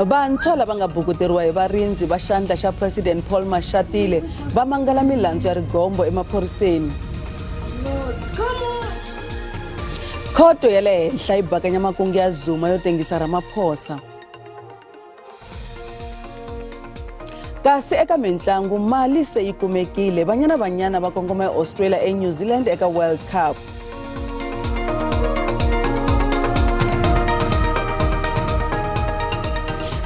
Vantshwa lava nga bukuteriwa hi varindzi va xandla xa President Paul Mashatile va mangala milandzu ya rigombo emaphoriseni. Khoto ya le henhla yi bakanya makungu ya Zuma yo tengisa Ramaphosa. Kasi eka mitlangu mali se yi kumekile, Banyana va kongoma Australia New Zealand eka World Cup.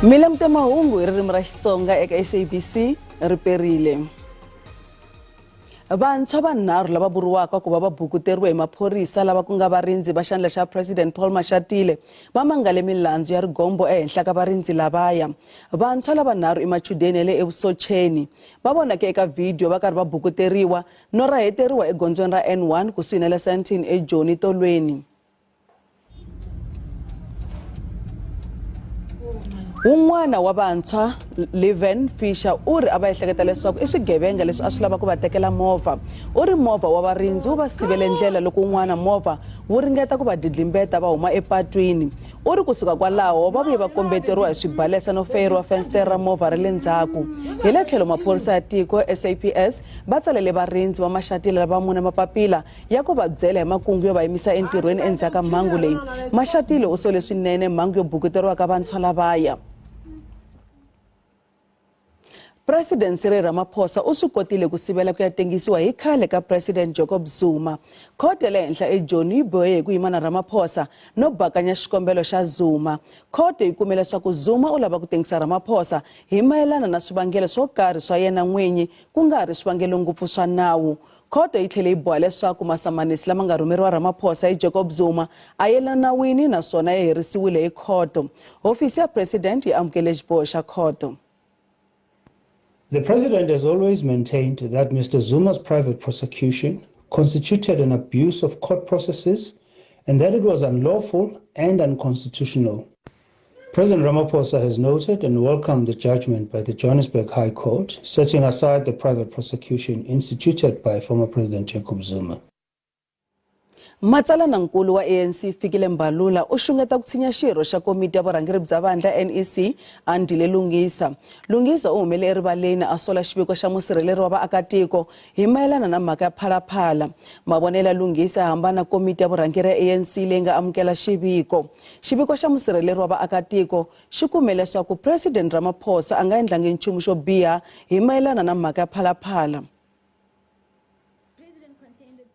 Milamte Mahungu hi ririmi ra Xitsonga eka SABC riperile. Vantshwa vanharhu lava vuriwaka ku va va bukuteriwe hi maphorisa lava ku nga varindzi va xandla xa President Paul Mashatile va mangale milandzu ya rigombo ehenhla ka varindzi lavaya. Vantshwa lavanharhu i machudeni ya le evusocheni va vonake eka video va karhi va bukuteriwa no raheteriwa egondzweni ra N1 kusuhi na le Sandton eJoni Tolweni. Un'wana wa vantshwa Leven Fisher uri ava ehleketa leswaku i swigevenga leswi a swi lava ku va tekela movha. Uri movha wa varindzi wu va sivele ndlela loko un'wana movha wu ringeta ku va didlimbeta va huma epatwini. Uri kusuka kwalaho va vuye va kombeteriwa hi swibalesa no feyeriwa fenster ra movha ra le ndzhaku. Hi le tlhelo maphorisa ya tiko SABC va tsalele varindzi va Mashatile lava mune mapapila ya ku va byela hi makungu yo va yimisa entirhweni endzhaku ka mhangu leyi. Mashatile u sole swinene mhangu yo bukuteriwa ka vantshwa lavaya. President Cyril Ramaphosa u swi kotile ku sivela ku ya tengisiwa hi khale ka President Jacob Zuma. Khoto le henhla eJoni yi bohe ku yima na Ramaphosa no bakanya xikombelo xa Zuma. Khoto yi kumile leswaku Zuma u lava ku tengisa Ramaphosa hi mayelana na swivangelo swo karhi swa yena n'winyi ku nga ri swivangelo ngopfu swa nawu. Khoto yi tlhele yi boha leswaku masamanisi lama nga rhumeriwa Ramaphosa hi Jacob Zuma a yelana nawini naswona ya herisiwile hi khoto. Hofisi ya President yi amukele xiboho xa khoto. The President has always maintained that Mr. Zuma's private prosecution constituted an abuse of court processes and that it was unlawful and unconstitutional. President Ramaphosa has noted and welcomed the judgment by the Johannesburg High Court, setting aside the private prosecution instituted by former President Jacob Zuma. Matsalanankulu wa ANC Fikile Mbalula u xungeta ku tshinya xirho xa komiti ya vurhangeri bya vandla NEC Andile Lungisa. Lungisa u humele erivaleni a sola xiviko xa musirheleri wa vaakatiko hi mayelana na mhaka ya phalaphala. Mavonelo ya Lungisa ya hambana komiti ya vurhangeri ya ANC leyi nga amukela xiviko. Xiviko xa musirheleri wa vaakatiko xi kumele leswaku President Ramaphosa a nga endlangi nchumu xo biha hi mayelana na mhaka ya phalaphala.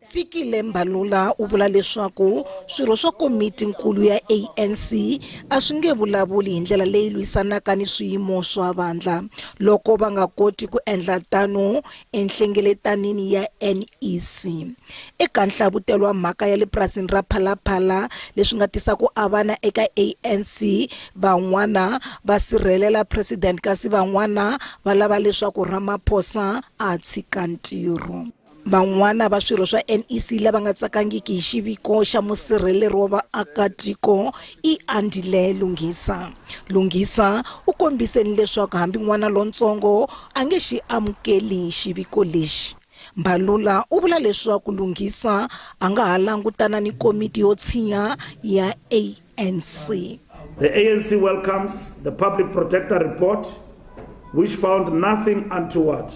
Fikile Mbalula u vula leswaku swirho swa komiti nkulu ya ANC a swi nge vulavuli hi ndlela leyi lwisanaka ni swiyimo swa vandla loko va nga koti ku endla tano enhlengeletanini ya NEC. Eka nhlavutelo wa mhaka ya le purasini ra phalaphala leswi nga tisa ku avana eka ANC, van'wana va sirhelela president kasi van'wana va lava leswaku Ramaphosa a tshika ntirho. Van'wana va swirho swa NEC lava nga tsakangiki hi xiviko xa musirheleri wa vaakatiko i Andile Lungisa. Lungisa u kombiseni leswaku hambi n'wana lontsongo a nge xi amukeli xiviko lexi. Mbalula u vula leswaku Lungisa a nga ha langutana ni komiti yo tshinya ya ANC. The ANC welcomes the Public Protector report, which found nothing untoward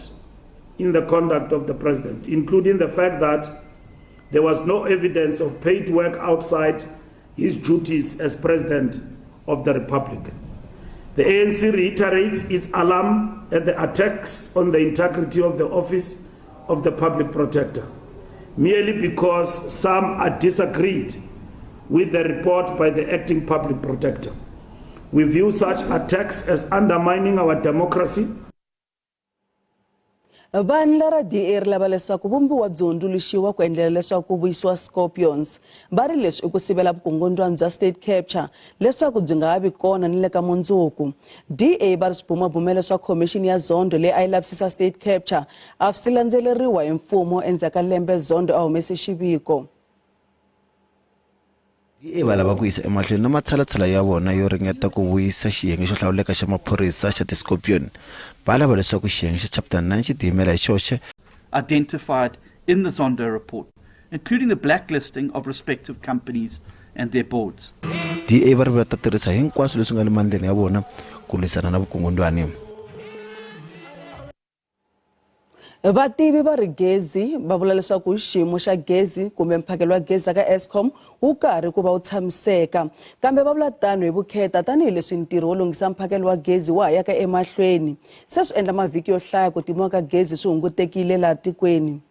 in the conduct of the President, including the fact that there was no evidence of paid work outside his duties as President of the Republic. The ANC reiterates its alarm at the attacks on the integrity of the office of the Public Protector, merely because some are disagreed with the report by the acting Public Protector. We view such attacks as undermining our democracy. Vandla ra DA ri lava leswaku vumbiwa byi hundzuluxiwa ku endlela leswaku ku vuyisiwa scorpions. Va ri leswi i ku sivela vukungundzwana bya state capture leswaku byi nga ha vi kona ni le ka mundzuku. DA va ri swibumabumelo swa commission ya Zondo leyi a yi lavisisa state capture a swi landzeleriwa hi mfumo endzhaku ka lembe Zondo a humese xiviko. DA va lava ku yisa emahlweni na matshalatshala ya vona yo ringeta ku vuyisa xiyenge xo hlawuleka xa maphorisa xa ti-scorpion. Va lava leswaku xiyenge xa chapter 9 xi tiyimela hi xoxe identified in the Zondo report, including the blacklisting of respective companies and their boards. DA va ri va ta tirhisa hinkwaswo leswi nga le mandleni ya vona ku lwisana na vukungundwani. Vativi va ri gezi va vula leswaku xiyimo xa gezi kumbe mphakelo wa gezi ka Eskom wu karhi ku va wu tshamiseka, kambe va vula tano hi vukheta tanihileswi ntirho wo lunghisa mphakelo wa gezi wa ha yaka emahlweni. Se swi endla mavhiki yo hlaya ku timiwa ka gezi swi hungutekile laha tikweni.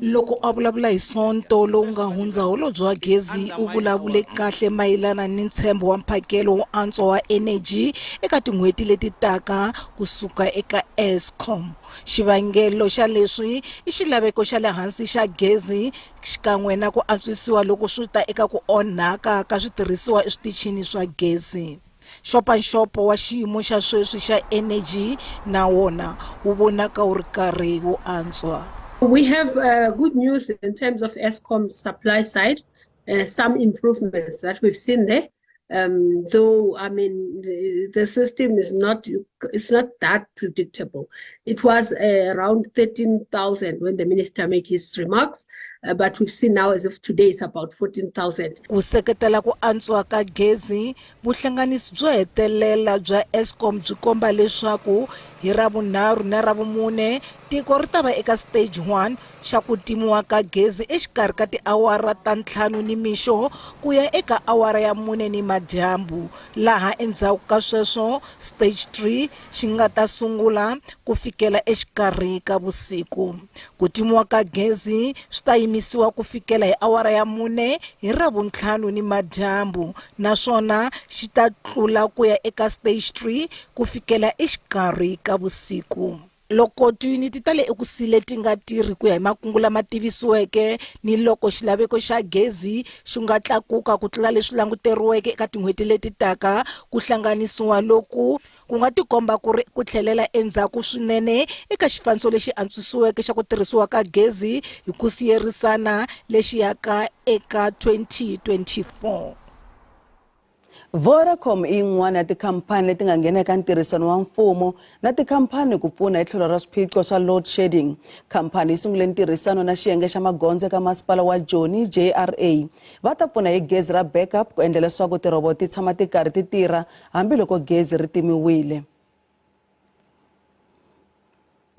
Loko a vulavula hi sonto lowu nga hundza, holobye wa gezi u vulavule kahle mayelana ni ntshembo wa mphakelo wo antswa wa energy eka tin'hweti leti taka kusuka eka Eskom. Xivangelo xa leswi i xilaveko xa le hansi xa gezi xikan'we na ku antswisiwa loko swi ta eka ku onhaka ka switirhisiwa eswitichini swa gezi. Xopaxopo wa xiyimo xa sweswi xa energy na wona wu vonaka wu ri karhi wu antswa. We have good news in terms of Eskom's supply side, some improvements that we've seen there. Though, I mean, the system is not that predictable. It was around 13,000 when the minister made his remarks, but we've seen now as of today it's about 14,000. Ku seketela ku antswa ka gezi, vuhlanganisi byo hetelela bya Eskom byi komba leswaku hi Ravunharhu na Ravumune tiko ri ta va eka stage 1 xa ku timiwa ka gezi exikarhi ka tiawara ta 5 nimixo ku ya eka awara ya 4 nimadyambu, laha endzhaku ka sweswo stage 3 xi nga ta sungula ku fikela exikarhi ka vusiku. Ku timiwa ka gezi swi ta yimisiwa ku fikela hi awara ya 4 hi Ravuntlhanu nimadyambu, naswona xi ta tlula ku ya eka stage 3 ku fikela exikarhi ka vusiku. Loko tiyuniti ta le ekusile ti nga tirhi ku ya hi makungu lama tivisiweke ni loko xilaveko xa gezi xi nga tlakuka ku tlula leswi languteriweke eka tin'hweti leti taka, ku hlanganisiwa loku ku nga tikomba ku ri ku tlhelela endzhaku swinene eka xifaniso lexi antswisiweke xa ku tirhisiwa ka gezi hi ku siyerisana lexi yaka eka 2024. Vodacom i yin'wana ya tikhampani leti nga nghena eka ntirhisano wa mfumo na tikhampani ku pfuna hi tlhelo ra swiphiqo swa load shedding. Khampani yi sungule ntirhisano na xiyenge xa magondzo eka masipala wa Joni JRA. Va ta pfuna hi gezi ra backup ku endla leswaku tiroboti ti tshama ti karhi ti tirha hambiloko gezi ri timiwile.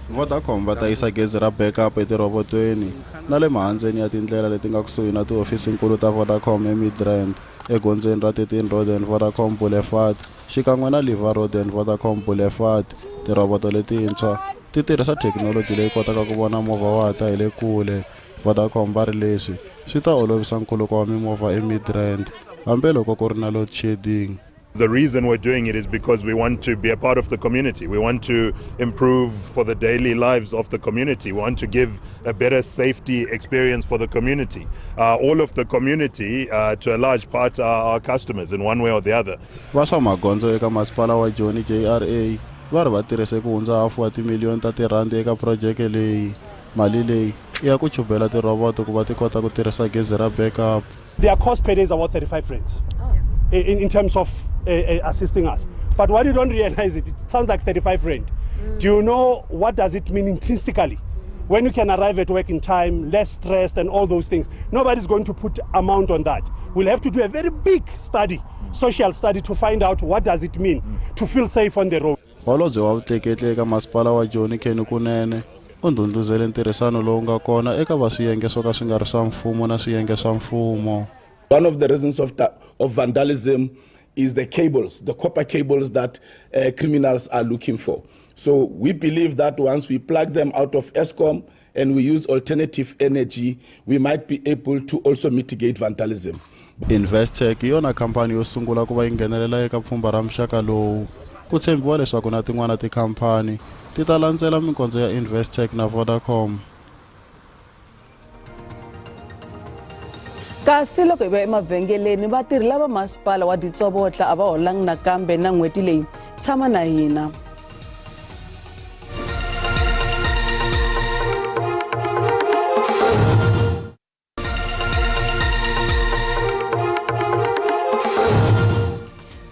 Vodacom va ta yisa gezi ra backup etirobotweni na le mahandzeni ya tindlela leti nga kusuhi na tiofisinkulu ta Vodacom eMidrand, egondzweni ra 13 Road and Vodacom Boulevard, xikan'we na Liver Road and Vodacom Boulevard. Tiroboto letintshwa ti tirhisa thekinoloji leyi kotaka ku vona movha wa ta hi le kule. Vodacom va ri leswi swi ta olovisa nkhuluko wa mimovha eMidrand hambiloko ku ri na load shedding. The reason we're doing it is because we want to be a part of the community. We want to improve for the daily lives of the community. We want to give a better safety experience for the community. All of the community, to a large part, are our customers in one way or the other. Va swa magondzo eka masipala wa Joni JRA va ri va tirhise ku hundza hafu wa timiliyoni ta tirhandi eka projeke leyi. Mali leyi ya ku chubela tiroboto ku va ti kota ku tirhisa gezi ra backup. Their cost per day is about 35 rands in terms of assisting us. But what you don't realize, it sounds like 35 rand. Do you know what does it mean intrinsically? When you can arrive at work in time, less stressed and all those things. Nobody's going to put amount on that. We'll have to do a very big study, social study, to find out what does it mean to feel safe on the road. Holobye wa vutleketli eka masipala wa Joni Kenny Kunene u ndhundhuzele ntirhisano lowu nga kona eka va swiyenge swo ka swi nga ri swa mfumo na swiyenge swa mfumo. One of the reasons of vandalism is the cables, the copper cables that criminals are looking for. So we believe that once we plug them out of Eskom and we use alternative energy, we might be able to also mitigate vandalism. Investec yona khampani yo sungula ku va yi nghenelela eka pfhumba ra muxaka lowu. Ku tshembiwa leswaku na tin'wana tikhampani ti ta landzela mikondzo ya Investec na Vodacom. Kasi loko hi va emavhengeleni vatirhi lava masipala wa Ditsobotla a va holangi nakambe na n'hweti leyi, tshama na hina.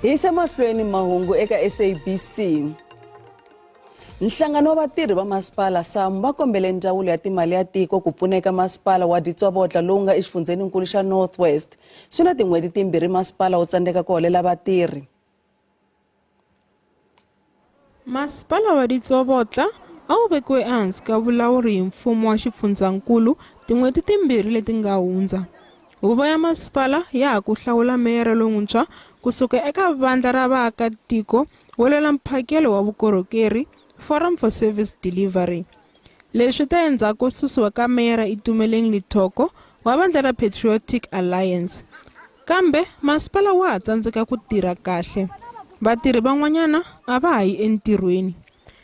Hi se mahlweni mahungu eka SABC. Nhlangano wa vatirhi va masipala SAMU va kombele ndzawulo ya timali ya tiko ku pfuneka masipala wa Xitsonga lowu nga exifundzeninkulu xa North West. Swi na tin'hweti timbirhi masipala wu tsandzeka ku holela vatirhi. Masipala wa Xitsonga a wu vekiwe ehansi ka vulawuri hi mfumo wa xifundzankulu tin'hweti timbirhi leti nga hundza. Huvo ya masipala ya ha ku hlawula meyara lontshwa kusuka eka vandla ra vaakatiko wo lwela mphakelo wa vukorhokeri Forum for Service Delivery. Leswi ta endzhaku ko susiwa ka meyara Itumeleng Lethoko wa vandla ra Patriotic Alliance. Kambe masipala wa ha tsandzeka ku tirha kahle. Vatirhi van'wanyana a va ha yi entirhweni.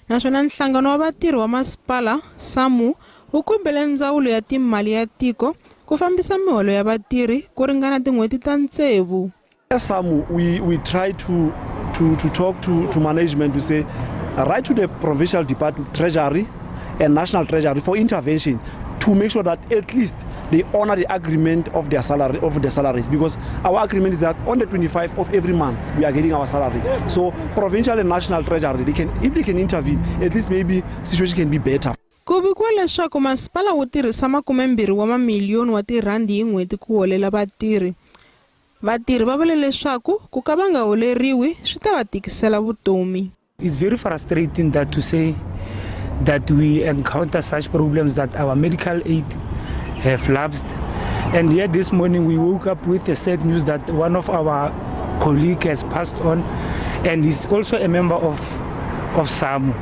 Naswona nhlangano wa vatirhi wa masipala SAMU wu kombele ndzawulo ya timali ya tiko ku fambisa miholo ya vatirhi ku ringana tin'hweti ta tsevu. SAMU, we try to talk to management to say, write to the provincial department, treasury and national treasury for intervention to make sure that at least they honor the agreement of their salary, of the salaries, because our agreement is that on the 25th of every month we are getting our salaries. So provincial and national treasury, if they can intervene, at least maybe situation can be better. Ku vikiwa leswaku masipala wu tirhisa 20 wa mamiliyoni wa tirhandi hi n'hweti ku holela vatirhi. Vatirhi va vule leswaku ku ka va nga holeriwi swi ta va tikisela vutomi. It's very frustrating that to say that we encounter such problems that our medical aid have lapsed. And yet this morning we woke up with the sad news that one of our colleagues has passed on and is also a member of SAMU.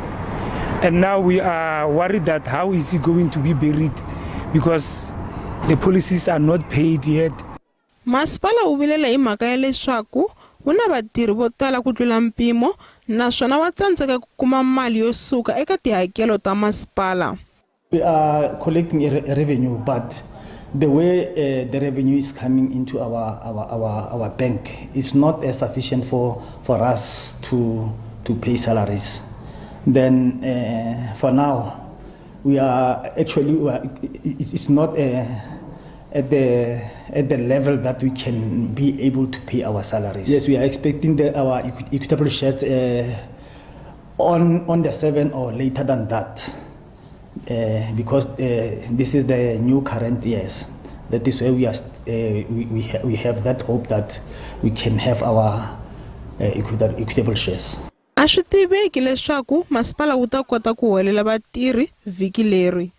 And now we are worried that how is he going to be buried because the policies are not paid yet. Masipala wu vilela hi mhaka ya leswaku wu na vatirhi vo tala ku tlula mpimo naswona wa tsandzeka ku kuma mali yo suka eka tihakelo ta masipala. We are collecting a revenue, but the way the revenue is coming into our bank is not sufficient for us to pay salaries. Then for now, we are actually it's not at the level that we can be able to pay our salaries. Yes, we are expecting our equitable shares on the 7th or later than that, because this is the new current years. That is where we have that hope that we can have our equitable shares. A swi tiveki leswaku masipala wu ta kota ku holela vatirhi vhiki leri.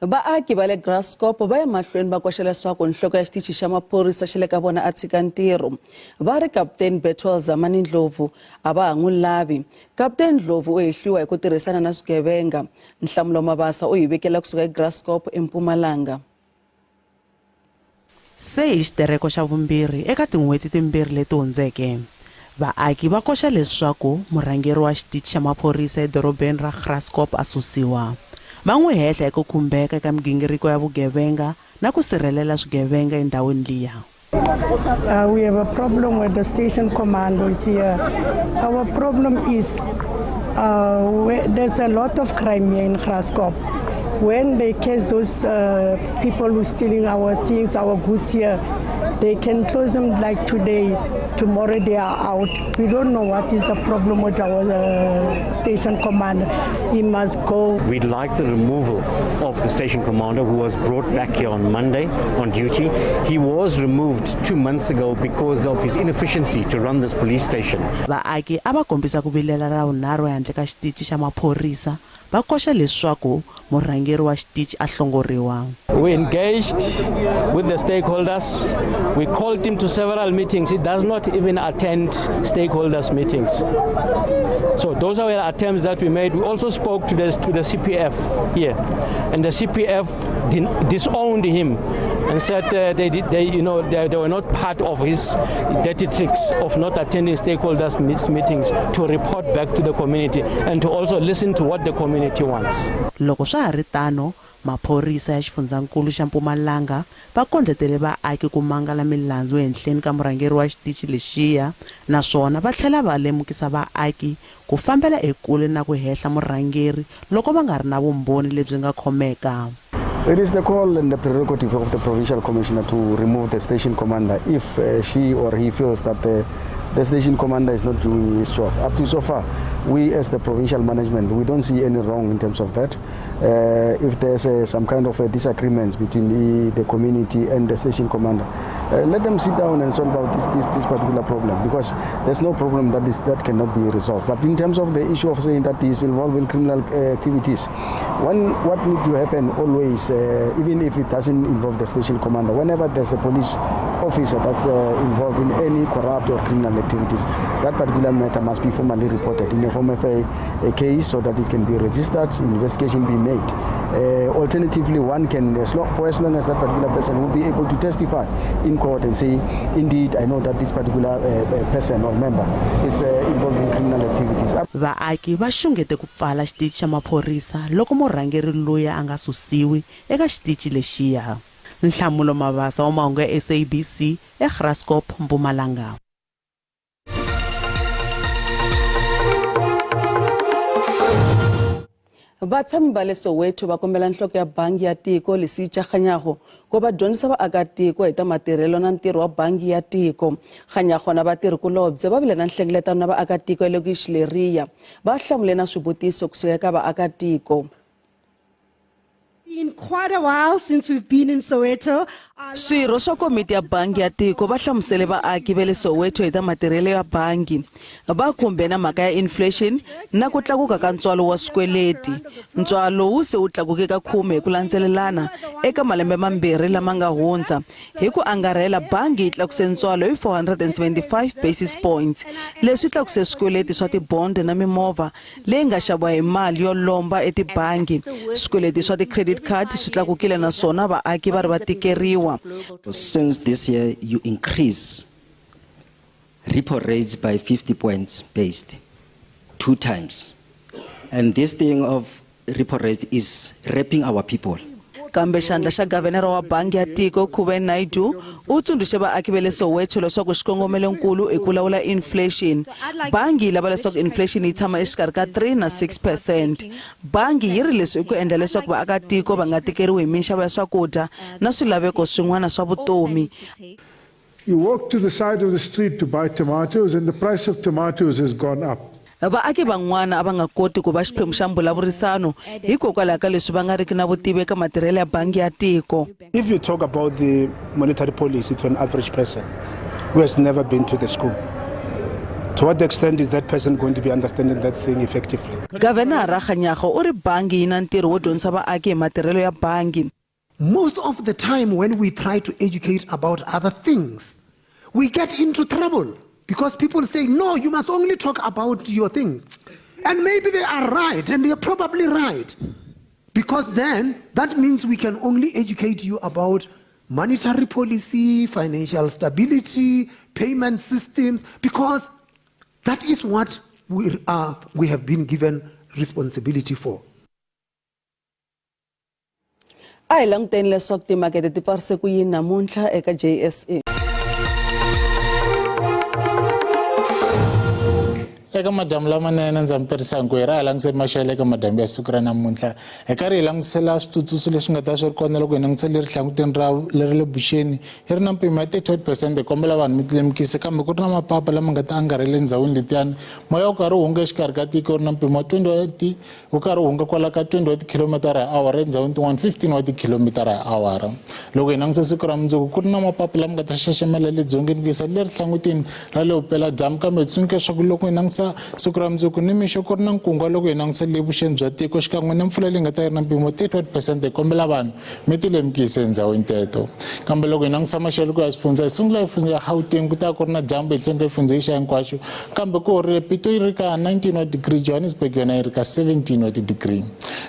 Vaaki va le Eskom va ya mahlweni va koxa leswaku nhloko ya xitichi xa maphorisa xa le ka vona a tshika ntirho. Va ri Kapteni Betwel Zamani Ndlovu a va ha n'wi lavi. Kapteni Ndlovu u hehliwa hi ku tirhisana na swigevenga. Nhlamulo Mabasa u hi vekela kusuka eGraskop eMpumalanga. Se hi xitereko xa vumbirhi eka tin'hweti timbirhi leti hundzeke. Vaaki va koxa leswaku murhangeri wa xitichi xa maphorisa edorobeni ra Graskop a susiwa. Va n'wi hehla hi ku khumbeka eka migingiriko ya vugevenga na ku sirhelela swigevenga endhawini liya. We have a problem with the station commandos here. Our problem is there's a lot of crime here in Graskop. When they catch those people who are stealing our things, our goods here, they can close them like today. Tomorrow they are out. We don't know what is the problem with our station commander. He must go. We'd like the removal of the station commander who was brought back here on Monday on duty. He was removed 2 months ago because of his inefficiency to run this police station. Vaaki ava kombisa ku vilela ra vunharhu ehandle ka xitichi xa maphorisa. Va koxa leswaku murhangeri wa xitichi a hlongoriwa. We engaged with the stakeholders. We called him to several meetings. He does not even attend stakeholders meetings. So those are the attempts that we made. We also spoke to the CPF here, and the CPF disowned him and said they were not part of his dirty tricks of not attending stakeholders meetings to report back to the community and to also listen to what the community wants. Loko swa ha ri tano, maphorisa ya xifundzankulu xa Mpumalanga va kondletele vaaki ku mangala milandzu ehenhleni ka murhangeri wa xitichi lexiya, naswona va tlhela va lemukisa vaaki ku fambela ekule na ku hehla murhangeri loko va nga ri na vumbhoni lebyi nga khomeka. It is the call and the prerogative of the provincial commissioner to remove the station commander if she or he feels that the station commander is not doing his job. Up to so far, we as the provincial management, we don't see any wrong in terms of that. If there's some kind of a disagreement between the community and the station commander, let them sit down and solve out this particular problem, because there's no problem that cannot be resolved. But in terms of the issue of saying that he is involved in criminal activities, what needs to happen always, even if it doesn't involve the station commander, whenever there's a police officer that's involved in any corrupt or criminal activities, that particular matter must be formally reported in the form of a case so that it can be registered, investigation be made. Alternatively, one can, for as long as that particular person will be able to testify in court and say, indeed, I know that this particular person or member is involved in criminal activities. vaaki va xungete ku pfala xitichi xa maphorisa loko murhangeri loyi a nga susiwi eka xitichi lexiya. Nhlamulo Mabasa wa mahungu ya SABC eGraskop, Mpumalanga. Vatshami va le Soweto va kombela nhloko ya bangi ya tiko lesi Kganyago ko va dyondzisa vaakatiko hi ta matirhelo na ntirho wa bangi ya tiko. Kganyago na vatirhikulobye va vile na nhlengeletano na vaakatiko ya le ku Xileriya va hlamule na swivutiso kusuka eka vaakatiko. In quite a while since we've been in Soweto. Swirho swa komiti ya bangi ya tiko va hlamusele vaaki va le Soweto hi ta matirhelo ya bangi. Va khumbe na mhaka ya inflation na ku tlakuka ka ntswalo wa swikweleti. Ntswalo wu se wu tlakuke ka 10 hi ku landzelelana eka malembe mambirhi lama nga hundza. Hi ku angarhela bangi yi tlakuse ntswalo hi 475 basis points. Leswi tlakuse swikweleti swa tibond na mimovha leyi nga xaviwa hi mali yo lomba etibangi. Swikweleti swa ti-credit card swi tlakukile naswona vaaki va ri va tikeriwa. Since this year, you increase repo rates by 50 points based 2 times. And this thing of repo rates is raping our people. Kambe xandla xa gavenera wa bangi ya tiko Khuve Naidu u tsundzuxe vaaki va le Soweto leswaku xikongomelonkulu i ku lawula inflation. Bangi yi lava leswaku inflation yi tshama exikarhi ka 3 na 6%. Bangi yi ri leswi i ku endla leswaku vaakatiko va nga tikeriwi hi minxavo ya swakudya na swilaveko swin'wana swa vutomi. You walk to the side of the street to buy tomatoes and the price of tomatoes has gone up. Vaaki van'wana a va nga koti ku va xiphemu xa mbulavurisano hikokwalaho ka leswi va nga riki na vutivi eka matirhelo ya bangi ya tiko. If you talk about the monetary policy to an average person who has never been to the school, to what extent is that person going to be understanding that thing effectively? Gavenara Kganyago u ri bangi yi na ntirho wo dyondzisa vaaki hi matirhelo ya bangi. Most of the time when we try to educate about other things, we get into trouble. Because people say, no, you must only talk about your thing. And maybe they are right, and they are probably right. Because then, that means we can only educate you about monetary policy, financial stability, payment systems, because that is what we have been given responsibility for. A hi languteni leswaku timakete ti pfarise ku yini namuntlha eka JSA. eka madamu lamanene ndza mi tirhisa hinkwerhu ra hi langutiseni maxelo eka madamu ya siku ra namuntlha hi karhi hi langutisela switsutsuso leswi nga ta swi ri kona loko hi langutise leri hlanguteni leri le buxeni hi ri na mpimo ya 38% hi kombela vanhu mi tilemukise kambe ku ri na mapapa lama nga ta angarhele ndzhawini letiyani moya wu karhi wu hunga exikarhi ka tiko ri na mpimo wa 20 wu karhi wu hunga kwala ka 20 wa tikhilomitara hi awara endhawini tin'wana 15 wa tikhilomitara hi awara loko hi langutise siku ra mundzuku ku ri na mapapa lama nga ta xaxamela le dzongeni ku yisa leri hlanguteni ra le vupela dyambu kambe hi tsundzuke leswaku loko hi langutisa siku ra mundzuku ni mixo ku ri na nkungwa loko hi langutisa le vuxeni bya tiko xikan'we na mpfula leyi nga ta yi ri na mpimo 38% hi kombela vanhu mi tilemukise endhawini teto kambe loko hi langutisa maxelo ku ya swifundza hi sungula hi fundza ya Gauteng ku ta ku ri na dyambu hi tlhelo fundza yi xa hinkwaxo kambe ku horile Pito yi ri ka 19 wa degree Johannesburg yona yi ri ka 17 wa degree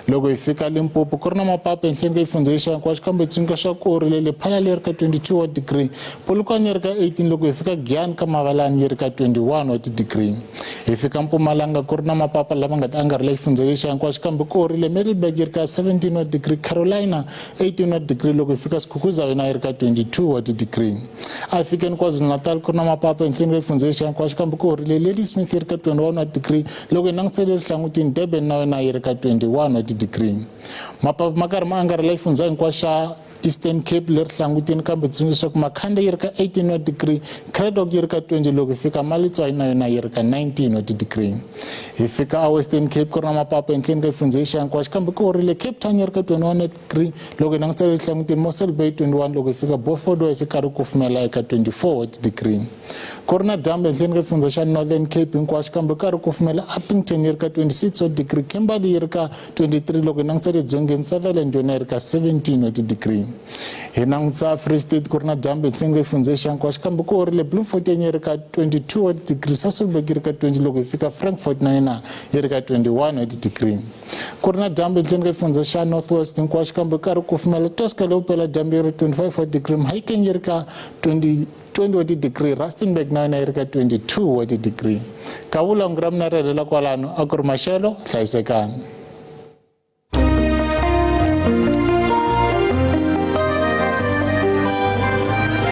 loko hi fika Limpopo ku ri na mapapa hi tlhelo yi fundza yi xa hinkwaxo kambe tsundzuka swa ku horile Lephala leri ka 22 wa degree Polokwane yi ri ka 18 loko hi fika Giyani ka Mavalani yi ri ka 21 wa degree hi fika Mpumalanga ku ri na mapapa lama nga ta angarhela xifundzha lexi hinkwaxo kambe ku horile Middelburg yi ri ka 17 wa degree Carolina 18 wa degree loko hi fika Skukuza yona yi ri ka 22 wa degree a hi fikeni KwaZulu-Natal ku ri na mapapa ehenhleni ka xifundzha lexi hinkwaxo kambe ku horile Ladysmith yi ri ka 21 wa degree loko hi langutise Durban na yona yi ri ka 21 wa degree mapapa ma karhi ma angarhela xifundzha hinkwaxo xa Eastern Cape leri hlangutini kambe tsundzuka leswaku Makhanda yi ri ka 18 wa degree, Kraddock yi ri ka 20, loko hi fika Malitswayi na yona yi ri ka 19 wa degree. Hi fika a Western Cape ku ri na mapapa ehenhleni ka xifundza lexi hinkwaxo kambe ku horile Cape Town yi ri ka 21 wa degree, loko hi langutisa leyi hlangutini Mossel Bay 21, loko hi fika Beaufort West karhi ku kufumela eka 24 wa degree. Ku ri na dyambu ehenhleni ka xifundza xa Northern Cape hinkwaxo kambe karhi ku kufumela Upington yi ri ka 26 wa degree, Kimberley yi ri ka 23, loko hi langutisa le dzongeni Sutherland yona yi ri ka 17 wa degree. Hi langutisa Free State ku ri na dyambu ehenhleni ka xifundza lexi hinkwaxo kambe ku horile Bloemfontein yi ri ka 22 wa degree, Sasolburg yi ri ka 20, loko hi fika Frankfurt na yona yi ri ka 21 wa degree. Ku ri na dyambu ehenhleni ka xifundza xa North West hinkwaxo kambe karhi ku kufumela Tosca Leopela dyambu yi ri 25 wa degree, Mahikeng yi ri ka 20 wa degree, Rustenburg na yona yi ri ka 22 wa degree. Ka vulongo ra mina ri helela kwalano, a ku ri Maxelo, hlayisekani.